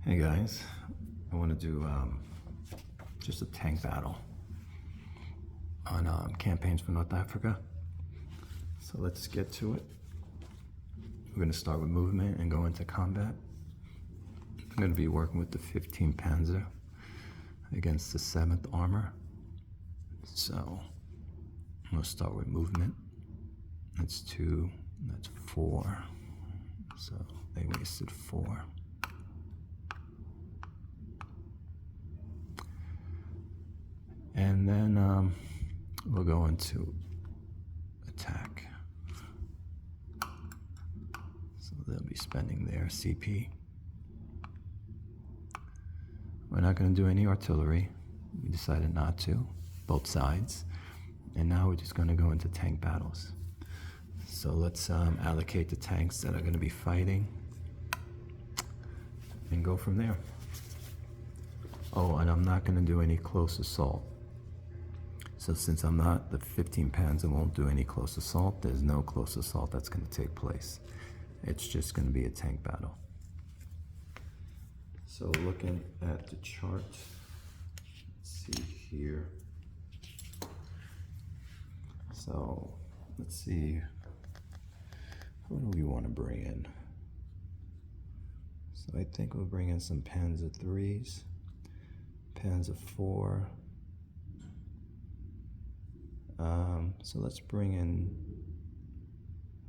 Hey guys, I want to do just a tank battle on campaigns for North Africa. So let's get to it. We're going to start with movement and go into combat. I'm going to be working with the 15 Panzer against the 7th Armor. So I'm going to start with movement. That's 2, that's 4. So they wasted 4. And then we'll go into attack. So they'll be spending their CP. We're not going to do any artillery. We decided not to, both sides. And now we're just going to go into tank battles. So let's allocate the tanks that are going to be fighting and go from there. Oh, and I'm not going to do any close assault. So since I'm not, the 15 Panzer won't do any close assault. There's no close assault that's going to take place. It's just going to be a tank battle. So looking at the chart, let's see here. So let's see, who do we want to bring in? So I think we'll bring in some Panzer 3s, Panzer 4. So let's bring in,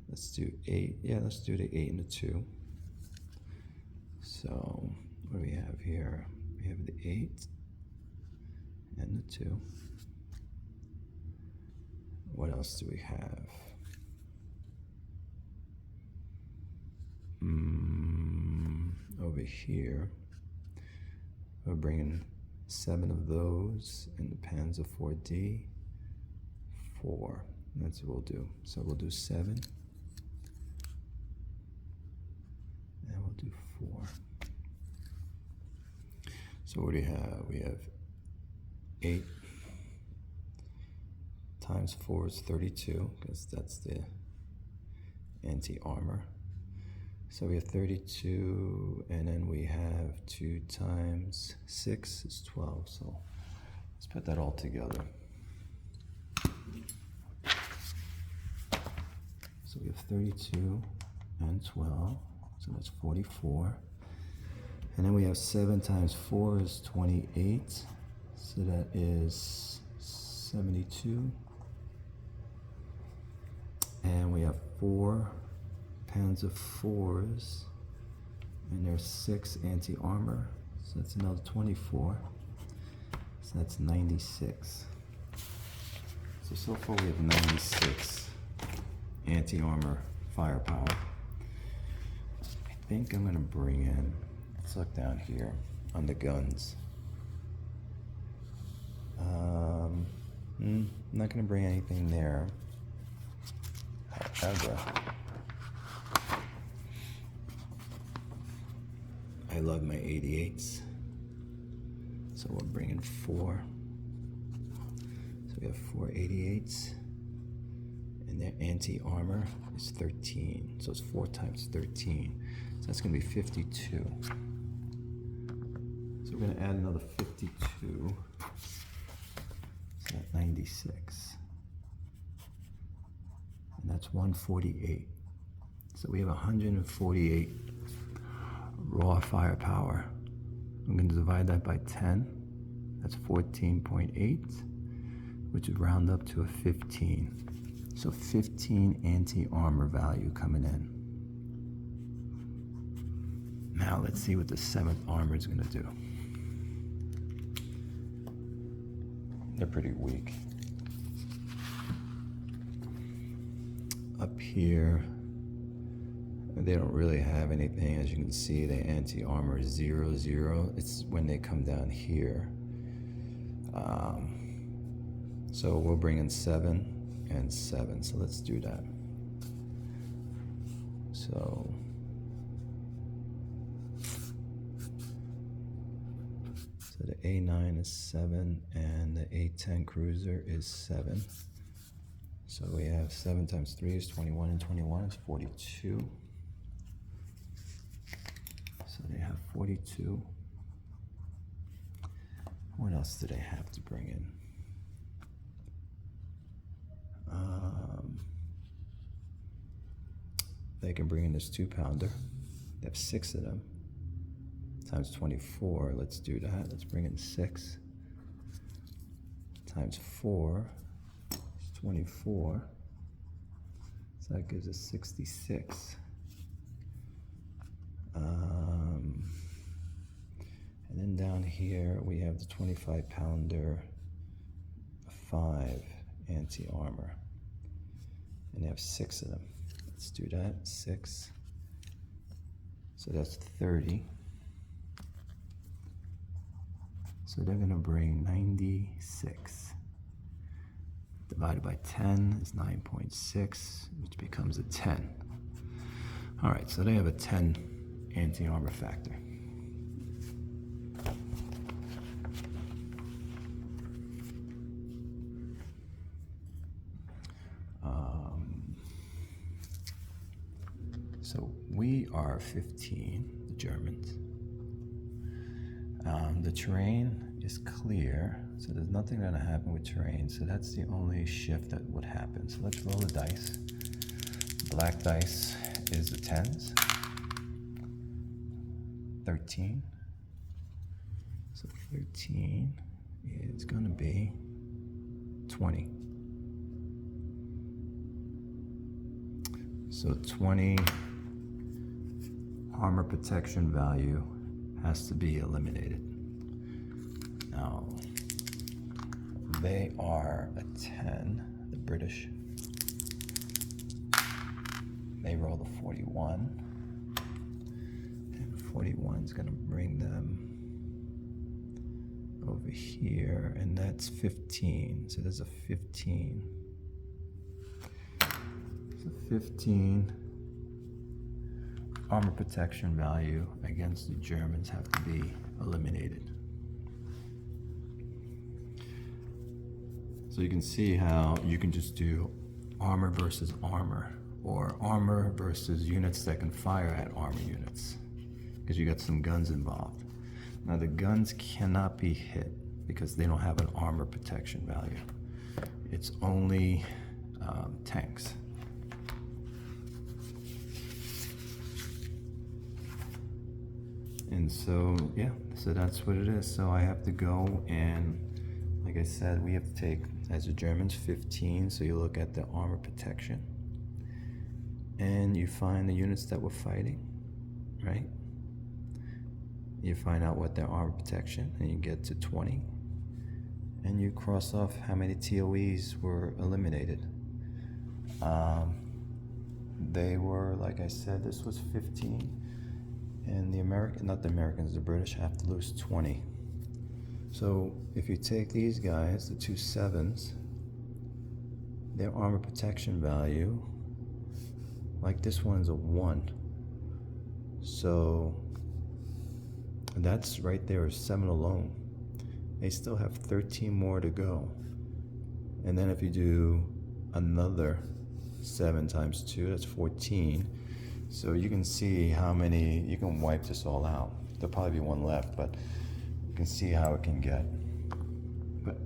let's do 8. Yeah, let's do the 8 and the 2. So what do we have here? We have the 8 and the 2. What else do we have? Over here, we're bringing 7 of those in the Panzer 4D. 4. That's what we'll do. So we'll do 7. And we'll do 4. So what do we have? We have 8 times 4 is 32, because that's the anti-armor. So we have 32, and then we have 2 times 6 is 12. So let's put that all together. So we have 32 and 12, so that's 44. And then we have 7 times 4 is 28, so that is 72. And we have 4 Panzer 4s, and there's 6 anti-armor, so that's another 24. So that's 96. So far we have 96 anti-armor firepower. I think I'm gonna bring in, let's look down here on the guns. I'm not gonna bring anything there. However, I love my 88s. So we're bringing 4. So we have 4 88s. And their anti-armor is 13. So it's 4 times 13. So that's gonna be 52. So we're gonna add another 52. So that's 96. And that's 148. So we have 148 raw firepower. I'm gonna divide that by 10. That's 14.8, which would round up to a 15. So 15 anti-armor value coming in. Now let's see what the 7th Armor is gonna do. They're pretty weak. Up here, they don't really have anything. As you can see, the anti-armor is 0, 0. It's when they come down here. So we'll bring in 7 and 7. So let's do that. So the A9 is 7 and the A10 Cruiser is 7. So we have 7 times 3 is 21, and 21 is 42. So they have 42. What else do they have to bring in? They can bring in this 2-pounder. They have 6 of them. Times 24, let's do that. Let's bring in 6. Times 4 is 24. So that gives us 66. And then down here we have the 25-pounder 5 anti-armor. And they have 6 of them. Let's do that, 6. So that's 30. So they're gonna bring 96. Divided by 10 is 9.6, which becomes a 10. All right, so they have a 10 anti-armor factor. So we are 15, the Germans. The terrain is clear, so there's nothing going to happen with terrain. So that's the only shift that would happen. So let's roll the dice. Black dice is the 10s. 13. So 13 is going to be 20. So 20 armor protection value has to be eliminated. Now, they are a 10, the British. They roll a 41. And 41 is going to bring them over here, and that's 15. So there's a 15. So 15 armor protection value against the Germans have to be eliminated. So you can see how you can just do armor versus armor, or armor versus units that can fire at armor units, because you got some guns involved. Now the guns cannot be hit because they don't have an armor protection value. It's only tanks. And so, yeah, so that's what it is. So I have to go and, like I said, we have to take, as the Germans, 15. So you look at the armor protection and you find the units that were fighting, right? You find out what their armor protection, and you get to 20. And you cross off how many TOEs were eliminated. They were, like I said, this was 15. And the the British have to lose 20. So if you take these guys, the 2 7s, their armor protection value, like this one's a 1. So that's right there, 7 alone. They still have 13 more to go. And then if you do another 7 times 2, that's 14. So you can see how many, you can wipe this all out. There'll probably be one left, but you can see how it can get. But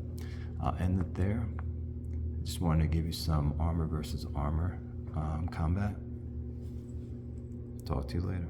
I'll end it there. Just wanted to give you some armor versus armor combat. Talk to you later.